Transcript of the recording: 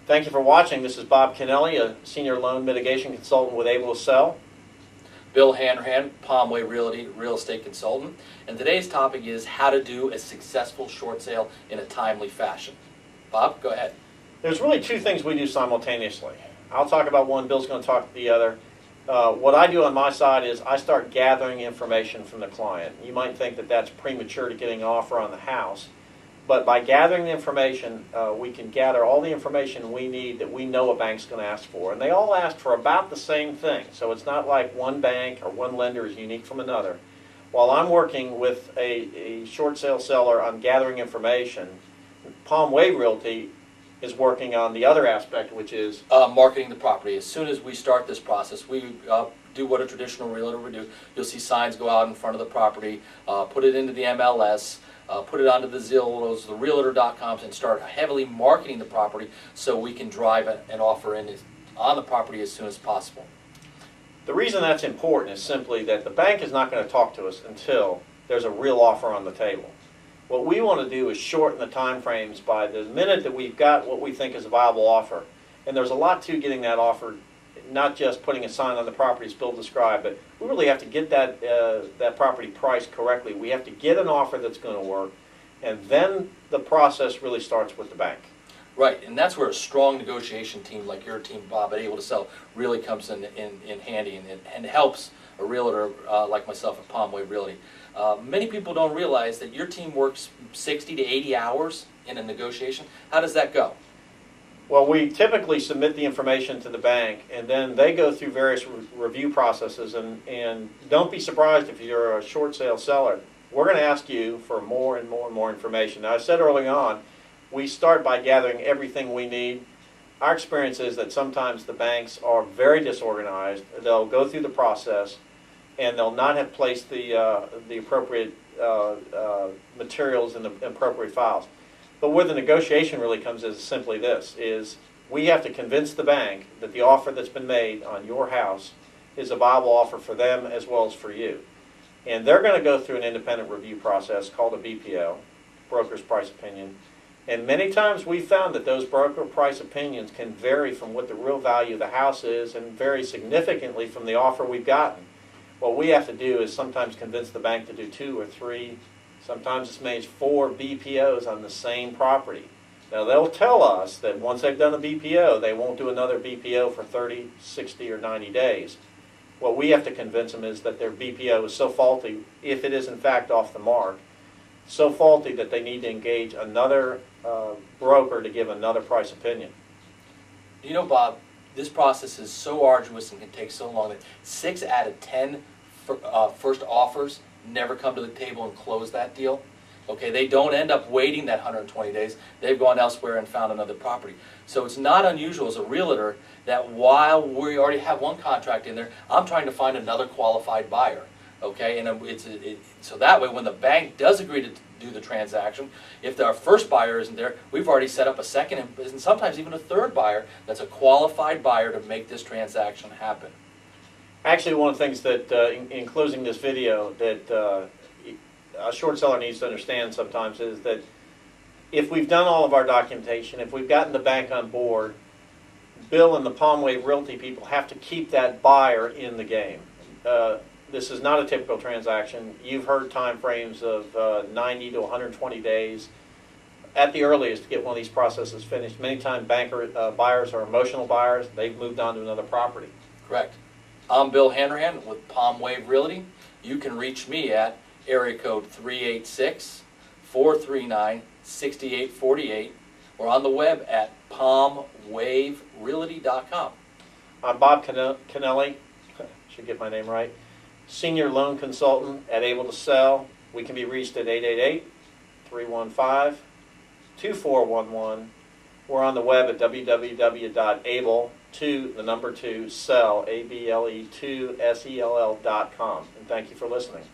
Thank you for watching. This is Bob Kennelly, a senior loan mitigation consultant with Able to Sell. Bill Hanrahan, Palmway Realty, real estate consultant. And today's topic is how to do a successful short sale in a timely fashion. Bob, go ahead. There's really two things we do simultaneously. I'll talk about one, Bill's going to talk the other. What I do on my side is I start gathering information from the client. You might think that that's premature to getting an offer on the house, but by gathering the information, we can gather all the information we need that we know a bank's going to ask for. And they all ask for about the same thing, so it's not like one bank or one lender is unique from another. While I'm working with a short sale seller on gathering information, Palmway Realty is working on the other aspect, which is marketing the property. As soon as we start this process, we do what a traditional realtor would do. You'll see signs go out in front of the property, put it into the MLS, put it onto the Zillows, the Realtor.coms, and start heavily marketing the property so we can drive an offer in on the property as soon as possible. The reason that's important is simply that the bank is not going to talk to us until there's a real offer on the table. What we want to do is shorten the time frames by the minute that we've got what we think is a viable offer. And there's a lot to getting that offer, not just putting a sign on the property as Bill described, but we really have to get that property priced correctly. We have to get an offer that's going to work, and then the process really starts with the bank. Right, and that's where a strong negotiation team like your team, Bob, at Able to Sell really comes in handy and helps a realtor like myself at Palmway Realty. Many people don't realize that your team works 60 to 80 hours in a negotiation. How does that go? Well, we typically submit the information to the bank, and then they go through various review processes, and don't be surprised if you're a short sale seller. We're going to ask you for more and more and more information. Now, I said early on, we start by gathering everything we need. Our experience is that sometimes the banks are very disorganized. They'll go through the process, and they'll not have placed the appropriate materials in the appropriate files. But where the negotiation really comes is simply this, is we have to convince the bank that the offer that's been made on your house is a viable offer for them as well as for you. And they're going to go through an independent review process called a BPO, Broker's Price Opinion. And many times we've found that those broker price opinions can vary from what the real value of the house is and vary significantly from the offer we've gotten. What we have to do is sometimes convince the bank to do 2 or 3, sometimes as many as 4 BPOs on the same property. Now they'll tell us that once they've done a BPO, they won't do another BPO for 30, 60, or 90 days. What we have to convince them is that their BPO is so faulty, if it is in fact off the mark, so faulty that they need to engage another broker to give another price opinion. You know, Bob, this process is so arduous and can take so long that 6 out of 10 first offers never come to the table and close that deal. Okay, they don't end up waiting that 120 days. They've gone elsewhere and found another property. So it's not unusual as a realtor that while we already have one contract in there, I'm trying to find another qualified buyer. Okay, and so that way when the bank does agree to do the transaction, if our first buyer isn't there, we've already set up a second and sometimes even a third buyer that's a qualified buyer to make this transaction happen. Actually, one of the things that, in closing this video, that a short seller needs to understand sometimes is that if we've done all of our documentation, if we've gotten the bank on board, Bill and the Palmway Realty people have to keep that buyer in the game. This is not a typical transaction. You've heard time frames of 90 to 120 days at the earliest to get one of these processes finished. Many times buyers are emotional buyers. They've moved on to another property. Correct. I'm Bill Hanrahan with Palmway Realty. You can reach me at area code 386-439-6848 or on the web at palmwaverealty.com. I'm Bob Kennelly, should get my name right, senior loan consultant at Able to Sell. We can be reached at 888-315-2411. We're on the web at www.able2sell, ABLE2SELL.com. And thank you for listening.